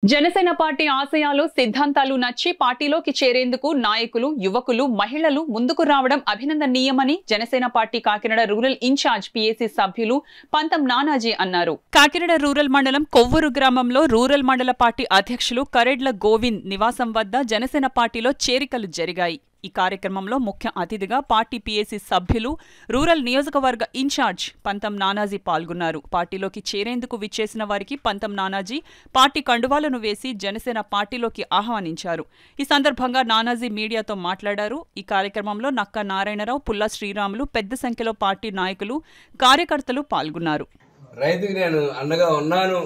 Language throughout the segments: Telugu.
జనసేన పార్టీ ఆశయాలు సిద్ధాంతాలు నచ్చి పార్టీలోకి చేరేందుకు నాయకులు యువకులు మహిళలు ముందుకు రావడం అభినందనీయమని Janasena party Kakinada rural in-charge PAC సభ్యులు పంతం నానాజీ అన్నారు. కాకినాడ రూరల్ మండలం కొవ్వూరు గ్రామంలో రూరల్ మండల పార్టీ అధ్యక్షులు కరెడ్ల గోవింద్ నివాసం వద్ద జనసేన పార్టీలో చేరికలు జరిగాయి. ఈ కార్యక్రమంలో ముఖ్య అతిథిగా పార్టీ పీఏసీ సభ్యులు రూరల్ నియోజకవర్గ ఇన్ఛార్జ్ పంతం నానాజీ పాల్గొన్నారు. పార్టీలోకి చేరేందుకు విచ్చేసిన వారికి పంతం నానాజీ పార్టీ కండువాలను వేసి జనసేన పార్టీలోకి ఆహ్వానించారు. ఈ సందర్భంగా నానాజీ మీడియాతో మాట్లాడారు. ఈ కార్యక్రమంలో నక్క నారాయణరావు, పుల్ల శ్రీరాములు, పెద్ద సంఖ్యలో పార్టీ నాయకులు, కార్యకర్తలు పాల్గొన్నారు. రైతుకి నేను అండగా ఉన్నాను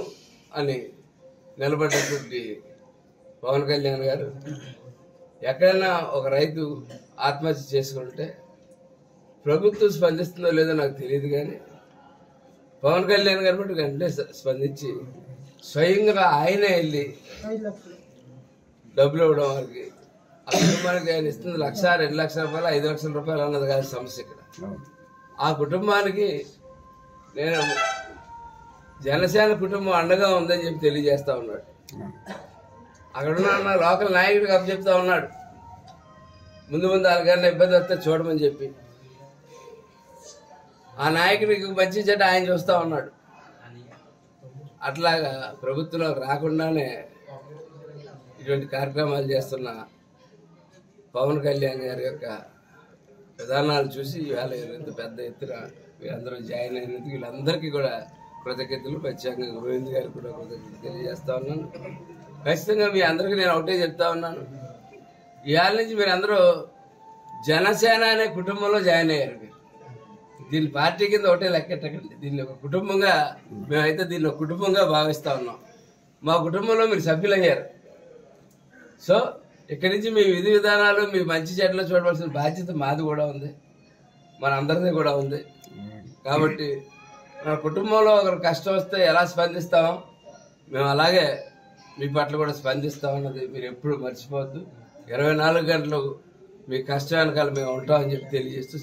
అని నిలబడ్డటువంటి పవన్ కళ్యాణ్ గారు ఎక్కడైనా ఒక రైతు ఆత్మహత్య చేసుకుంటే ప్రభుత్వం స్పందిస్తుందో లేదో నాకు తెలియదు, కానీ పవన్ కళ్యాణ్ గారు కూడా వెంటనే స్పందించి స్వయంగా ఆయనే వెళ్ళి డబ్బులు ఇవ్వడం వారికి ఆ కుటుంబానికి ఆయన ఇస్తుంది 1,00,000, 2,00,000 రూపాయలు, 5,00,000 రూపాయలు అన్నది కాదు సమస్య. ఇక్కడ ఆ కుటుంబానికి నేను జనసేన కుటుంబం అండగా ఉందని చెప్పి తెలియజేస్తా ఉన్నాడు. అక్కడున్న లోకల్ నాయకుడికి అప్పచెప్తా ఉన్నాడు, ముందు వాళ్ళకన్నా ఇబ్బంది వస్తే చూడమని చెప్పి. ఆ నాయకుడికి మంచి చెడ్డ ఆయన చూస్తూ ఉన్నాడు. అట్లాగా ప్రభుత్వంలోకి రాకుండానే ఇటువంటి కార్యక్రమాలు చేస్తున్న పవన్ కళ్యాణ్ గారి యొక్క విధానాలు చూసి ఇవాళ ఇంత పెద్ద ఎత్తున వీళ్ళందరూ జాయిన్ అయినందుకు వీళ్ళందరికీ కూడా కృతజ్ఞతలు, ప్రత్యేకంగా గోవింద్ గారికి కూడా కృతజ్ఞతలు తెలియజేస్తా ఉన్నాను. ఖచ్చితంగా మీ అందరికీ నేను ఒకటే చెప్తా ఉన్నాను, ఇవాళ నుంచి మీరు అందరూ జనసేన అనే కుటుంబంలో జాయిన్ అయ్యారు. దీని పార్టీ కింద ఒకటే లెక్కెట్టకండి, దీన్ని ఒక కుటుంబంగా మేమైతే దీన్ని ఒక కుటుంబంగా భావిస్తా ఉన్నాం. మా కుటుంబంలో మీరు సభ్యులయ్యారు. సో ఇక్కడి నుంచి మీ విధి విధానాలు, మీ మంచి చెడ్డలో చూడవలసిన బాధ్యత మాది కూడా ఉంది, మన అందరిది కూడా ఉంది. కాబట్టి మన కుటుంబంలో ఒకరు కష్టం వస్తే ఎలా స్పందిస్తామో మేము అలాగే మీ పట్ల కూడా స్పందిస్తామన్నది మీరు ఎప్పుడు మర్చిపోవద్దు. 24 గంటలు మీ కష్టం వెనకాల మేము ఉంటామని చెప్పి తెలియజేస్తూ